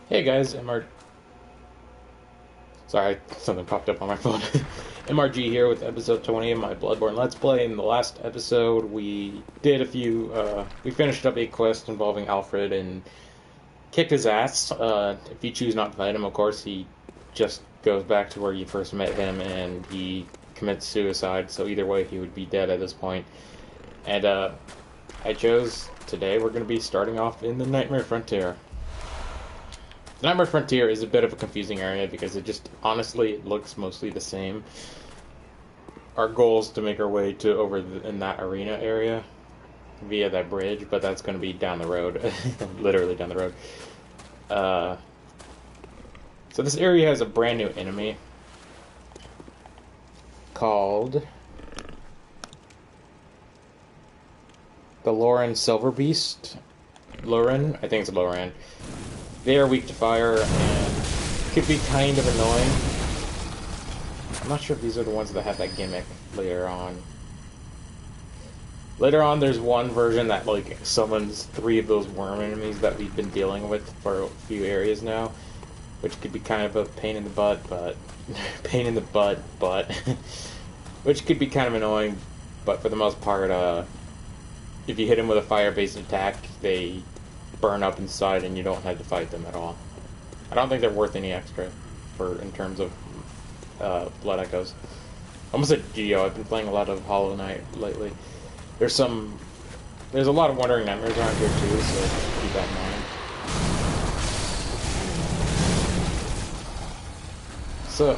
Hey guys, Sorry, something popped up on my phone. MRG here with episode 20 of my Bloodborne Let's Play. In the last episode, we did we finished up a quest involving Alfred and kicked his ass. If you choose not to fight him, of course, he just goes back to where you first met him and he commits suicide, so either way, he would be dead at this point. And, I chose today we're going to be starting off in the Nightmare Frontier. The Nightmare Frontier is a bit of a confusing area because it looks mostly the same. Our goal is to make our way to in that arena area via that bridge, but that's going to be down the road, literally down the road. So this area has a brand new enemy called the Lauren Silver Beast. Lauren, I think it's Lauren. They are weak to fire and could be kind of annoying. I'm not sure if these are the ones that have that gimmick later on. Later on, there's one version that like summons 3 of those worm enemies that we've been dealing with for a few areas now, which could be kind of a pain in the butt, but which could be kind of annoying. But for the most part, if you hit them with a fire-based attack, they burn up inside and you don't have to fight them at all. I don't think they're worth any extra in terms of blood echoes. Almost a Geo. I've been playing a lot of Hollow Knight lately. There's a lot of Wandering Nightmares around here too, so keep that in mind. So,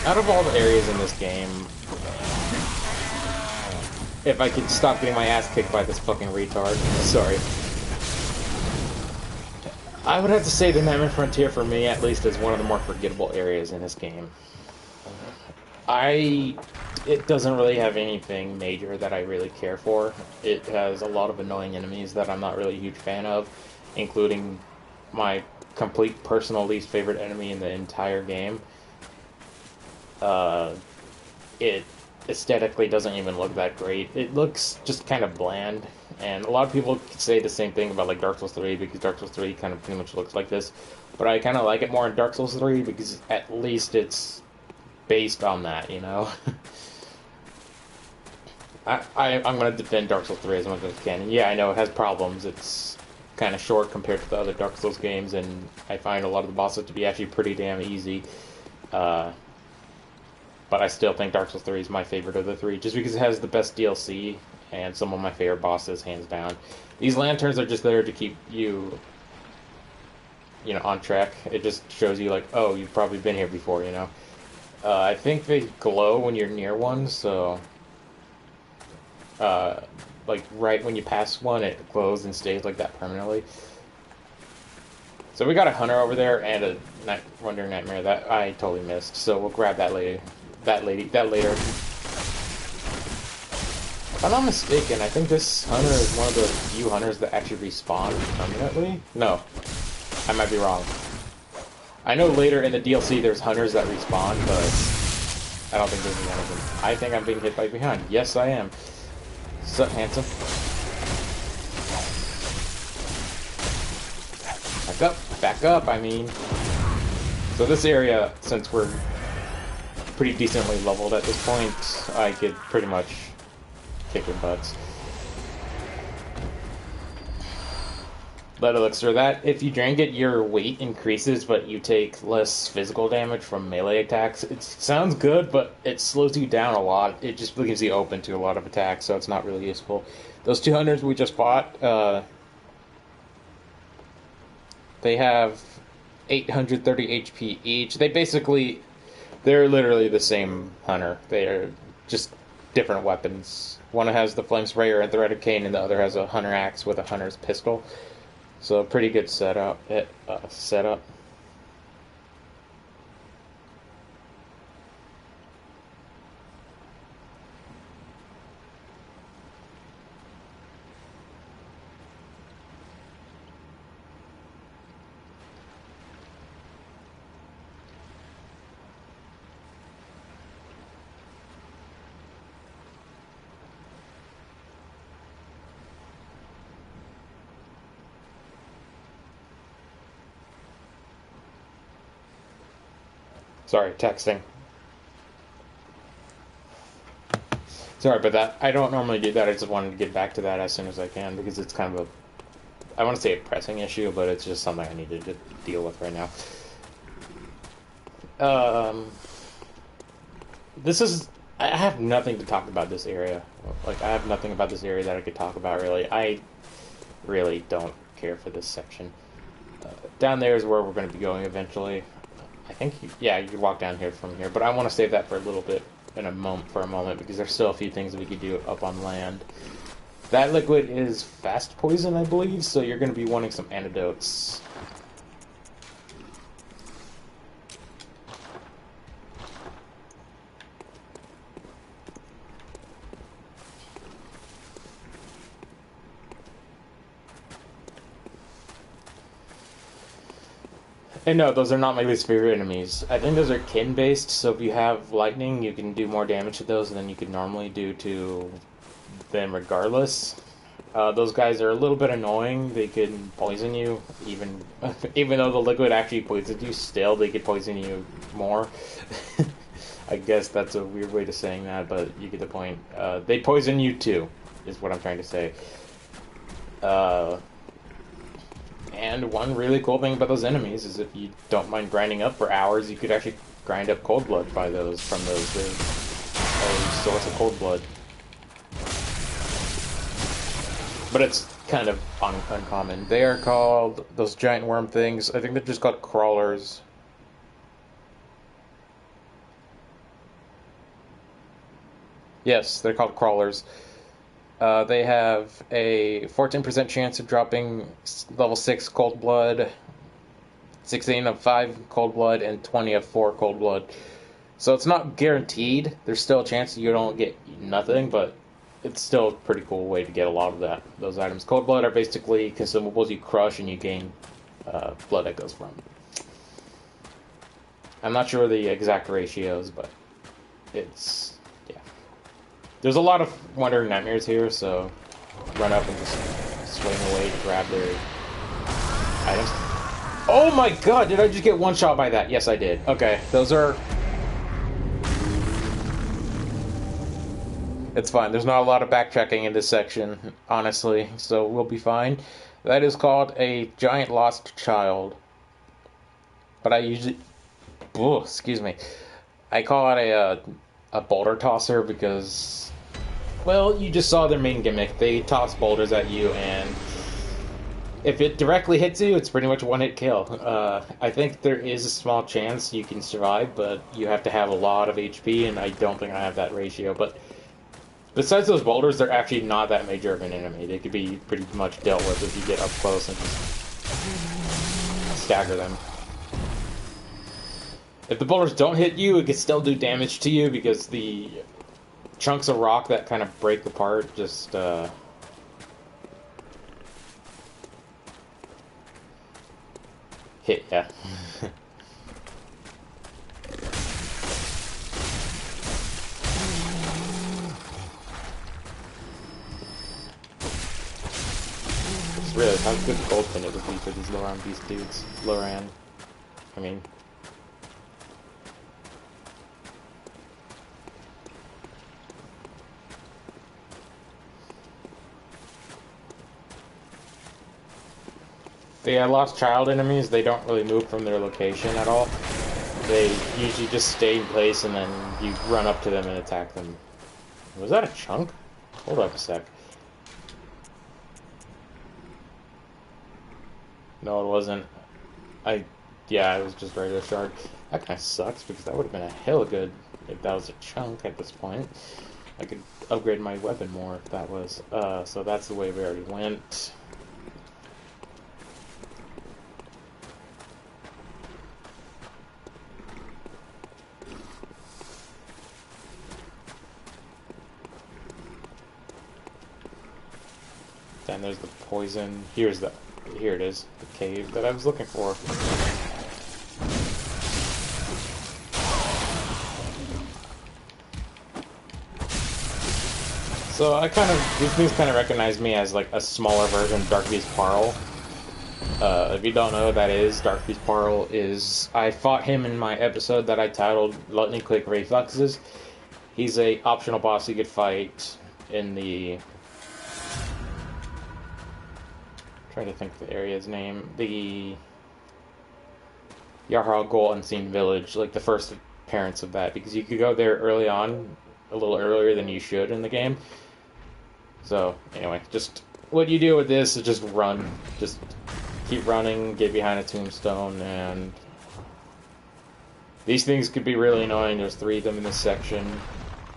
out of all the areas in this game, if I could stop getting my ass kicked by this fucking retard, sorry. I would have to say the Nightmare Frontier, for me at least, is one of the more forgettable areas in this game. It doesn't really have anything major that I really care for. It has a lot of annoying enemies that I'm not really a huge fan of, including my complete personal least favorite enemy in the entire game. It aesthetically doesn't even look that great. It looks just kind of bland. And a lot of people say the same thing about like Dark Souls 3 because Dark Souls 3 kind of pretty much looks like this. But I kind of like it more in Dark Souls 3 because at least it's based on that, you know? I'm going to defend Dark Souls 3 as much as I can. And yeah, I know it has problems. It's kind of short compared to the other Dark Souls games, and I find a lot of the bosses to be actually pretty damn easy. But I still think Dark Souls 3 is my favorite of the 3, just because it has the best DLC and some of my favorite bosses, hands down. These lanterns are just there to keep you, on track. It just shows you, like, oh, you've probably been here before, you know? I think they glow when you're near one, so, like, right when you pass one, it glows and stays like that permanently. So we got a hunter over there and a Wandering Nightmare that I totally missed, so we'll grab that later. That later. If I'm not mistaken, I think this hunter is one of the few hunters that actually respawn permanently. No, I might be wrong. I know later in the DLC there's hunters that respawn, but I don't think this is one of them. I think I'm being hit by behind. Yes, I am. Sup, handsome? Back up, I mean. So this area, since we're pretty decently leveled at this point, I could pretty much kick your butts. Let elixir that. If you drink it, your weight increases, but you take less physical damage from melee attacks. It sounds good, but it slows you down a lot. It just leaves you open to a lot of attacks, so it's not really useful. Those 2 hunters we just fought, they have 830 HP each. They're literally the same hunter. They are just different weapons. One has the flame sprayer and threaded cane, and the other has a hunter axe with a hunter's pistol. So pretty good setup. Sorry, texting. Sorry about that. I don't normally do that. I just wanted to get back to that as soon as I can because it's kind of a, I want to say a pressing issue, but it's just something I needed to deal with right now. This is, I have nothing to talk about this area. Like, I have nothing about this area that I could talk about, really. I really don't care for this section. Down there is where we're going to be going eventually. I think, yeah, you could walk down here from here, but I want to save that for a little bit for a moment because there's still a few things that we could do up on land. That liquid is fast poison, I believe, so you're going to be wanting some antidotes. And no, those are not my least favorite enemies. I think those are kin-based, so if you have lightning, you can do more damage to those than you could normally do to them regardless. Those guys are a little bit annoying. They can poison you, even though the liquid actually poisons you, still they could poison you more. I guess that's a weird way to saying that, but you get the point. They poison you too, is what I'm trying to say. And one really cool thing about those enemies is if you don't mind grinding up for hours, you could actually grind up cold blood by those from those source of cold blood. But it's kind of uncommon. They are called those giant worm things. I think they're just called crawlers. Yes, they're called crawlers. They have a 14% chance of dropping level 6 cold blood, 16 of 5 cold blood, and 20 of 4 cold blood. So it's not guaranteed. There's still a chance you don't get nothing, but it's still a pretty cool way to get a lot of those items. Cold blood are basically consumables you crush and you gain blood echoes from. I'm not sure the exact ratios, but it's... There's a lot of Wandering Nightmares here, so run up and just swing away to grab their items. Oh my god, did I just get one shot by that? Yes, I did. Okay, those are... It's fine. There's not a lot of backtracking in this section, honestly, so we'll be fine. That is called a giant lost child. But I usually... Oh, excuse me. I call it a boulder tosser because... Well, you just saw their main gimmick. They toss boulders at you, and if it directly hits you, it's pretty much a one-hit kill. I think there is a small chance you can survive, but you have to have a lot of HP, and I don't think I have that ratio. But besides those boulders, they're actually not that major of an enemy. They could be pretty much dealt with if you get up close and just stagger them. If the boulders don't hit you, it can still do damage to you because the chunks of rock that kind of break apart just hit ya. Just realized how good the gold pin it would be for these Loran beast dudes. Loran. I mean... The lost child enemies, they don't really move from their location at all. They usually just stay in place and then you run up to them and attack them. Was that a chunk? Hold up a sec. No, it wasn't. Yeah, it was just regular shard. That kind of sucks because that would have been a hell good if that was a chunk at this point. I could upgrade my weapon more if that was. So that's the way we already went. Then there's the poison. Here it is, the cave that I was looking for. So these things kind of recognize me as like a smaller version of Dark Beast Parl. If you don't know what that is, Dark Beast Parl is... I fought him in my episode that I titled Lightning Quick Reflexes. He's a optional boss you could fight in the... trying to think of the area's name. The Yarhal Gol Unseen Village, like the first appearance of that, because you could go there early on, a little earlier than you should in the game. So, anyway, just what you do with this is just run. Just keep running, get behind a tombstone, and these things could be really annoying. There's 3 of them in this section.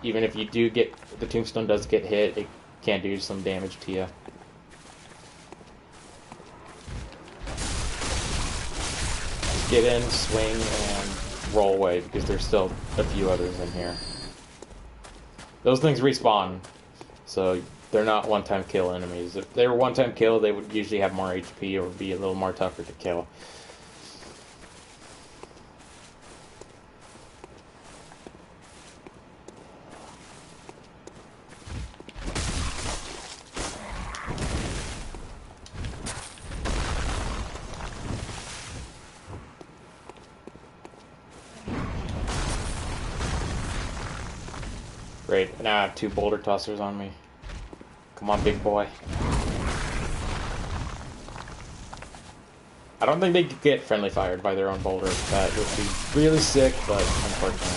Even if you do get, the tombstone does get hit, it can do some damage to you. Get in, swing, and roll away, because there's still a few others in here. Those things respawn, so they're not one-time kill enemies. If they were one-time kill, they would usually have more HP or be a little more tougher to kill. Great, now I have 2 boulder tossers on me. Come on, big boy. I don't think they could get friendly fired by their own boulder. That would be really sick, but unfortunately.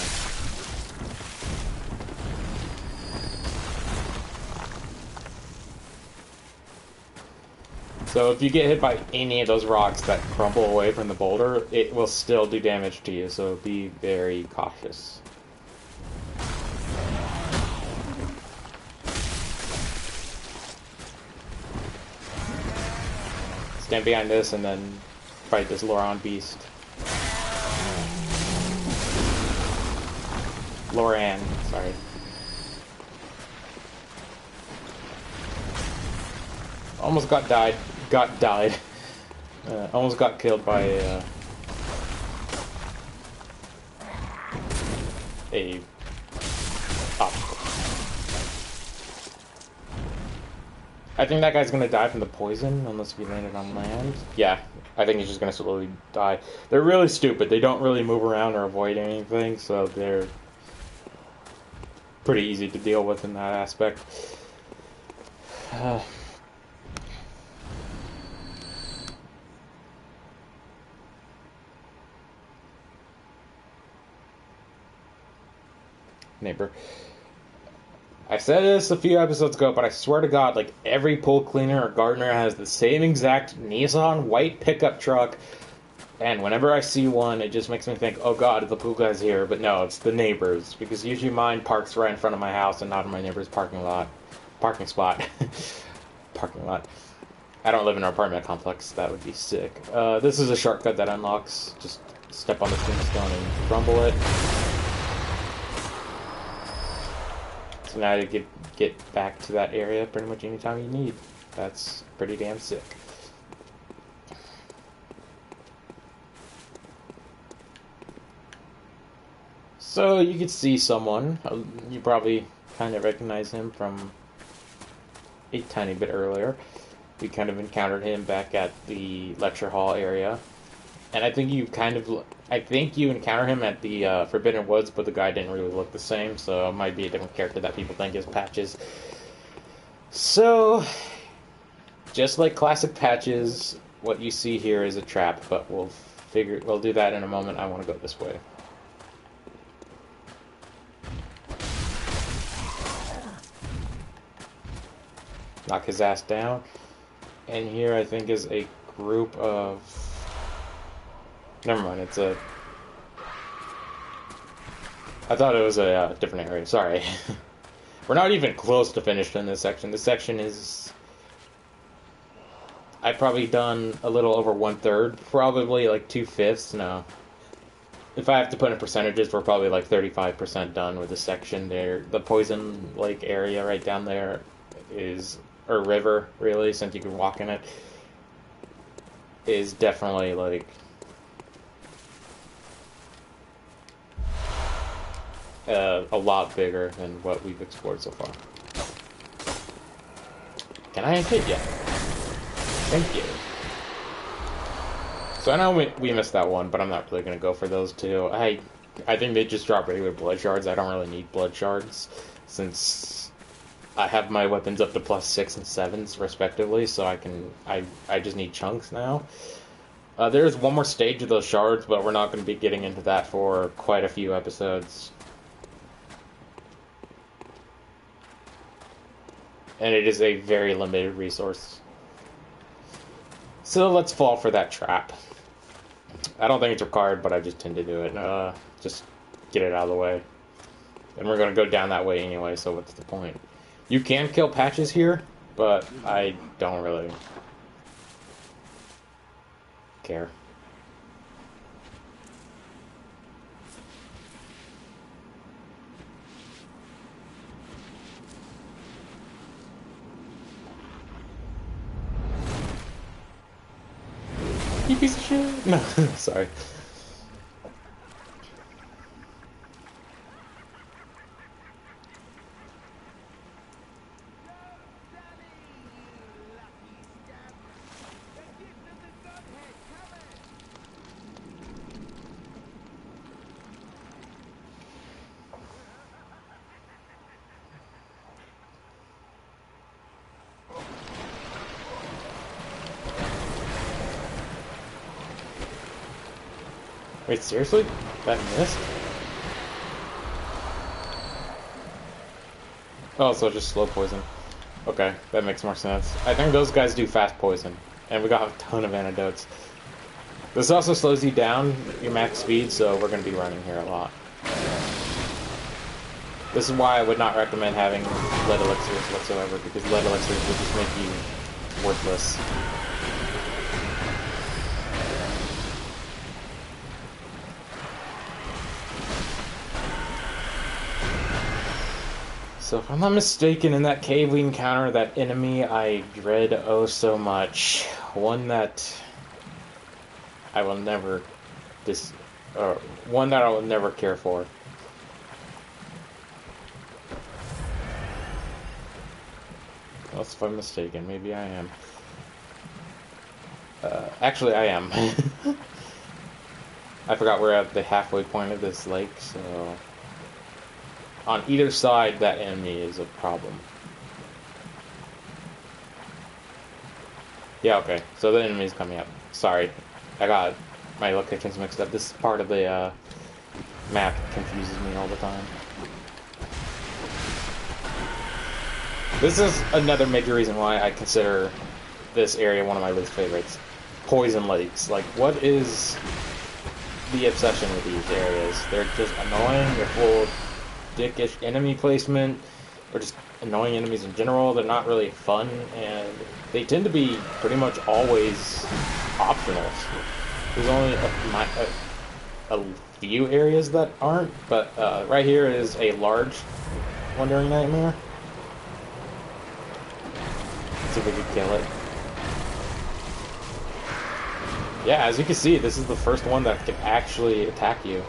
So if you get hit by any of those rocks that crumble away from the boulder, it will still do damage to you, so be very cautious. Stand behind this and then fight this Loran beast. Loran, sorry. Almost got died. Almost got killed by a obstacle. I think that guy's gonna die from the poison unless we landed on land. Yeah, I think he's just gonna slowly die. They're really stupid. They don't really move around or avoid anything, so they're pretty easy to deal with in that aspect. Neighbor. I said this a few episodes ago, but I swear to God, like, every pool cleaner or gardener has the same exact Nissan white pickup truck, and whenever I see one, it just makes me think, oh God, the pool guy's here, but no, it's the neighbors, because usually mine parks right in front of my house and not in my neighbor's parking spot. Parking lot. I don't live in an apartment complex, that would be sick. This is a shortcut that unlocks, just step on the tombstone and rumble it. So now you get back to that area pretty much anytime you need. That's pretty damn sick. So you could see someone. You probably kind of recognize him from a tiny bit earlier. We kind of encountered him back at the lecture hall area. And I think you encounter him at the Forbidden Woods, but the guy didn't really look the same, so it might be a different character that people think is Patches. So, just like classic Patches, what you see here is a trap, but we'll do that in a moment. I want to go this way. Knock his ass down. And here I think is a group of... Never mind, it's a... I thought it was a different area, sorry. We're not even close to finished in this section. This section is... I've probably done a little over 1/3, probably like 2/5, no. If I have to put in percentages, we're probably like 35% done with this section there. The Poison Lake area right down there is... or river, really, since you can walk in it, is definitely like... a lot bigger than what we've explored so far. Can I hit you? Thank you. So I know we missed that one, but I'm not really going to go for those two. I think they just drop regular blood shards. I don't really need blood shards, since I have my weapons up to +6 and 7s, respectively, so I just need chunks now. There's one more stage of those shards, but we're not going to be getting into that for quite a few episodes. And it is a very limited resource. So let's fall for that trap. I don't think it's required, but I just tend to do it. Just get it out of the way. And we're going to go down that way anyway, so what's the point? You can kill patches here, but I don't really care. You piece of shit! No, sorry. Wait, seriously? That missed? Oh, so just slow poison. Okay, that makes more sense. I think those guys do fast poison. And we got a ton of antidotes. This also slows you down, your max speed, so we're going to be running here a lot. This is why I would not recommend having lead elixirs whatsoever, because lead elixirs would just make you worthless. So if I'm not mistaken, in that cave we encounter that enemy I dread oh so much. One that I will never one that I will never care for. Unless if I'm mistaken, maybe I am. Actually I am. I forgot we're at the halfway point of this lake, so on either side, that enemy is a problem. Yeah, okay. So the enemy's coming up. Sorry. I got my locations mixed up. This part of the map confuses me all the time. This is another major reason why I consider this area one of my least favorites. Poison lakes. Like, what is the obsession with these areas? They're just annoying. They're full of dickish enemy placement, or just annoying enemies in general. They're not really fun, and they tend to be pretty much always optional. There's only a few areas that aren't, but right here is a large Wandering Nightmare. Let's see if we can kill it. Yeah, as you can see, this is the first one that can actually attack you.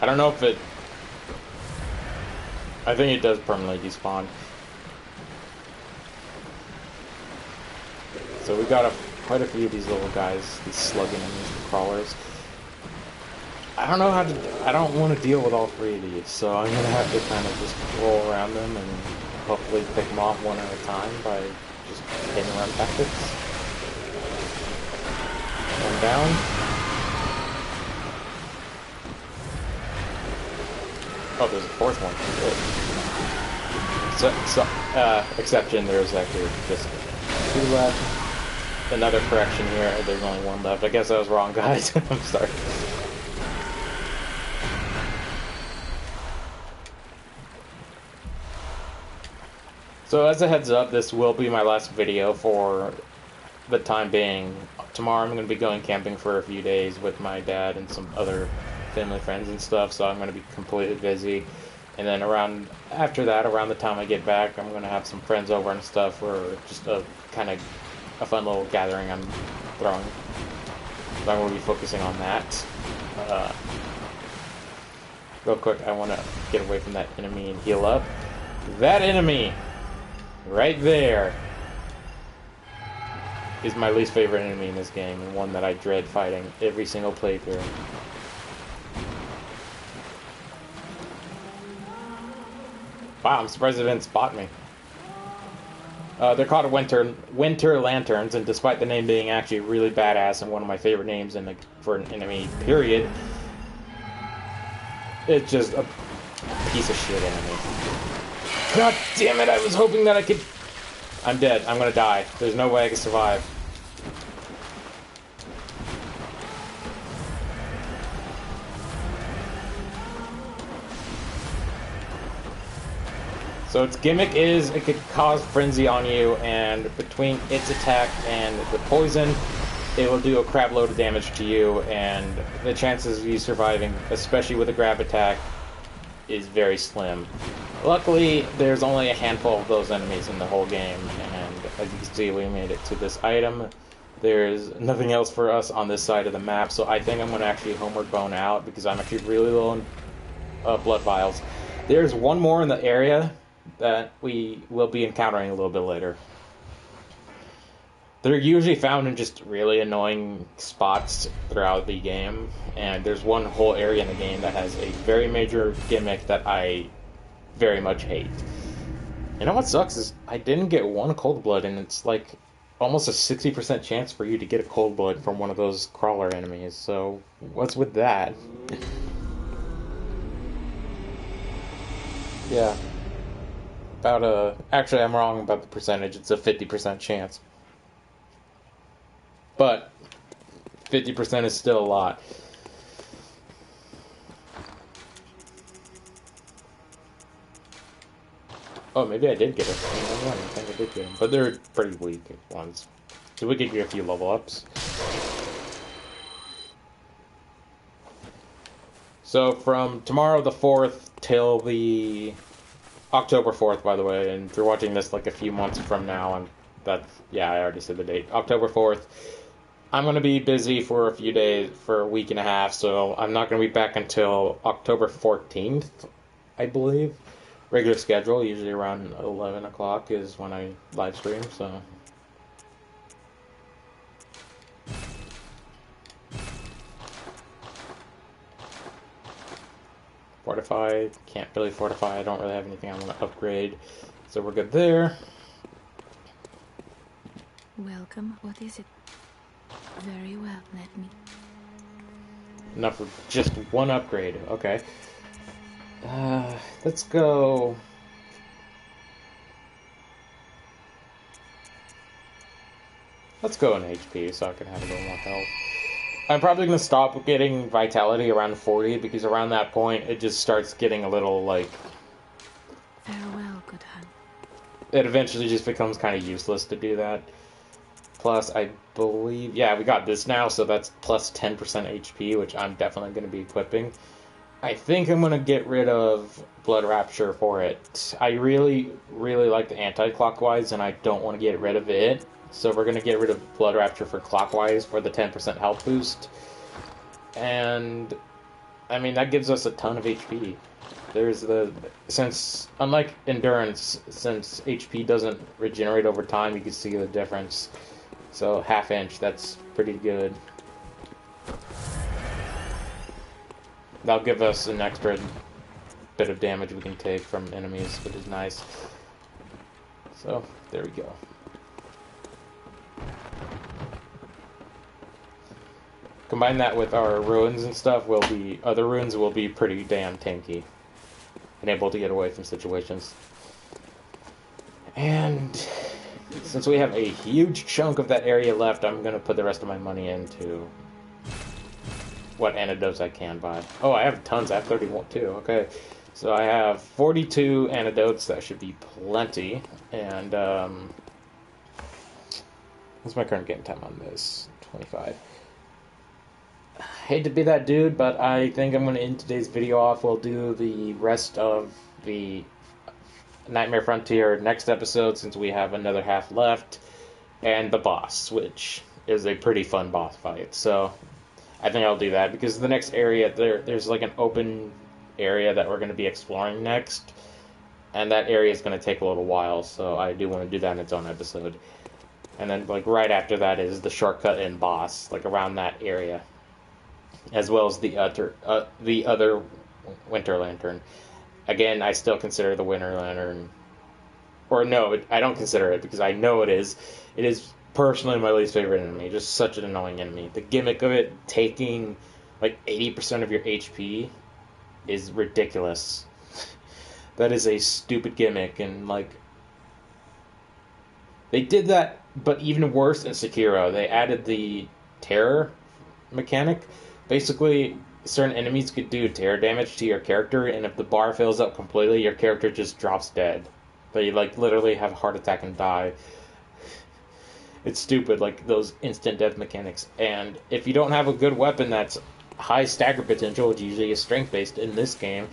I don't know if it... I think it does permanently despawn. So we got quite a few of these little guys, these slug enemies, the crawlers. I don't know how to... I don't want to deal with all three of these, so I'm going to have to kind of just roll around them and hopefully pick them off one at a time by just hitting run tactics. One down. Oh, there's a fourth one. So, exception, there's actually just 2 left. Another correction here, there's only 1 left. I guess I was wrong, guys. I'm sorry. So as a heads up, this will be my last video for the time being. Tomorrow I'm going to be going camping for a few days with my dad and some other family friends and stuff, so I'm going to be completely busy. And then after that, around the time I get back, I'm going to have some friends over and stuff for just a kind of a fun little gathering I'm throwing. So I'm going to be focusing on that. Real quick, I want to get away from that enemy and heal up. That enemy Right there is my least favorite enemy in this game, and one that I dread fighting every single playthrough. Wow, I'm surprised it didn't spot me. They're called Winter Lanterns, and despite the name being actually really badass and one of my favorite names for an enemy, period, it's just a piece of shit enemy. God damn it, I was hoping that I could... I'm dead. I'm gonna die. There's no way I can survive. So its gimmick is it could cause frenzy on you, and between its attack and the poison, it will do a crap load of damage to you, and the chances of you surviving, especially with a grab attack, is very slim. Luckily, there's only a handful of those enemies in the whole game, and as you can see, we made it to this item. There's nothing else for us on this side of the map, so I think I'm going to actually homeward bone out, because I'm actually really low on blood vials. There's one more in the area that we will be encountering a little bit later. They're usually found in just really annoying spots throughout the game, and there's one whole area in the game that has a very major gimmick that I very much hate. You know what sucks is I didn't get one cold blood, and it's like almost a 60% chance for you to get a cold blood from one of those crawler enemies, so what's with that? Yeah. Actually, I'm wrong about the percentage. It's a 50% chance. But 50% is still a lot. Oh, maybe I did get it. I think I did get them. But they're pretty weak ones. So we could get a few level ups. So from tomorrow the 4th till the October 4th, by the way, and if you're watching this like a few months from now, I already said the date. October 4th, I'm going to be busy for a few days, for a week and a half, so I'm not going to be back until October 14th, I believe. Regular schedule, usually around 11 o'clock is when I live stream, so... Fortify, can't really fortify, I don't really have anything I want to upgrade, so we're good there. Welcome, what is it? Very well, let me... Enough for just one upgrade, okay. Let's go... Let's go in HP so I can have a little more health. I'm probably going to stop getting Vitality around 40, because around that point, it just starts getting a little, like... Farewell, good hun. It eventually just becomes kind of useless to do that. Plus, I believe... Yeah, we got this now, so that's plus 10% HP, which I'm definitely going to be equipping. I think I'm going to get rid of Blood Rapture for it. I really, really like the anti-clockwise, and I don't want to get rid of it. So we're going to get rid of Blood Rapture for clockwise for the 10% health boost. And, I mean, that gives us a ton of HP. Unlike Endurance, since HP doesn't regenerate over time, you can see the difference. So, half inch, that's pretty good. That'll give us an extra bit of damage we can take from enemies, which is nice. So, there we go. Combine that with our ruins and stuff, other ruins will be pretty damn tanky and able to get away from situations. And since we have a huge chunk of that area left, I'm going to put the rest of my money into what antidotes I can buy. Oh, I have tons. I have 31 too. Okay. So I have 42 antidotes. That should be plenty. And what's my current game time on this? 25. Hate to be that dude, but I think I'm going to end today's video off. We'll do the rest of the Nightmare Frontier next episode, since we have another half left, and the boss, which is a pretty fun boss fight. So I think I'll do that, because the next area, there's like an open area that we're going to be exploring next. and that area is going to take a little while, so I do want to do that in its own episode. And then, like, right after that is the shortcut and boss, like, around that area, as well as the other Winter Lantern. Again, I still consider the Winter Lantern, or no, I don't consider it because I know it is. It is personally my least favorite enemy. Just such an annoying enemy. The gimmick of it taking like 80% of your HP is ridiculous. That is a stupid gimmick, and like they did that, but even worse in Sekiro. They added the terror mechanic. Basically, certain enemies could do terror damage to your character, and if the bar fills up completely, your character just drops dead. They like literally have a heart attack and die. It's stupid, like those instant death mechanics. And if you don't have a good weapon that's high stagger potential, which usually is strength based in this game,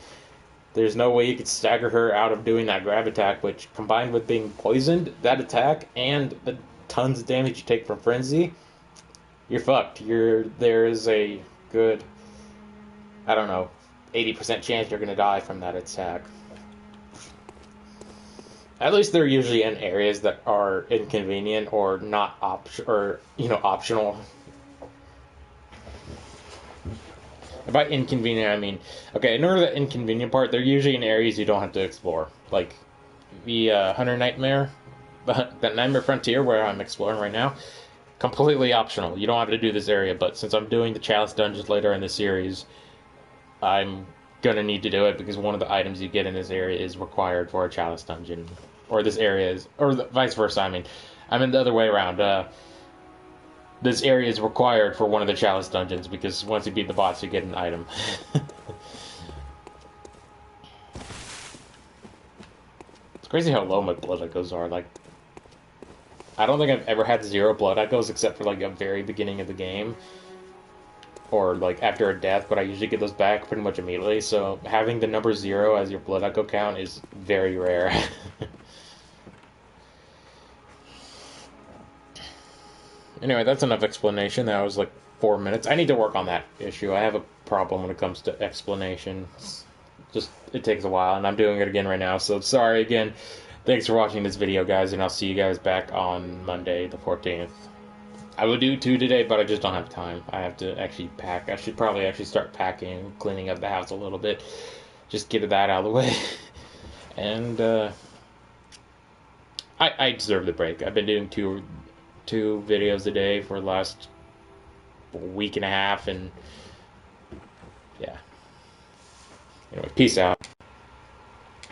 there's no way you could stagger her out of doing that grab attack, which combined with being poisoned, that attack, and the tons of damage you take from frenzy, you're fucked. There's a good, I don't know, 80% chance you're gonna die from that attack. At least they're usually in areas that are inconvenient or not optional. By inconvenient, I mean, okay, ignore the inconvenient part. They're usually in areas you don't have to explore, like the Hunter Nightmare, that Nightmare Frontier where I'm exploring right now. Completely optional. You don't have to do this area, but since I'm doing the Chalice Dungeons later in the series, I'm gonna need to do it because one of the items you get in this area is required for a Chalice Dungeon. Or this area is, or vice versa, I mean the other way around. This area is required for one of the Chalice Dungeons because once you beat the boss, you get an item. It's crazy how low my blood echoes are. Like, I don't think I've ever had 0 blood echoes except for like a very beginning of the game. Or like after a death, but I usually get those back pretty much immediately, so having the number 0 as your blood echo count is very rare. Anyway, that's enough explanation. That was like 4 minutes. I need to work on that issue. I have a problem when it comes to explanations. Just, it takes a while, and I'm doing it again right now, so sorry again. Thanks for watching this video, guys, and I'll see you guys back on Monday the 14th. I will do 2 today, but I just don't have time. I have to actually pack. I should probably actually start packing, cleaning up the house a little bit. Just get that out of the way. And, I deserve the break. I've been doing two videos a day for the last week and a half, and yeah. Anyway, peace out.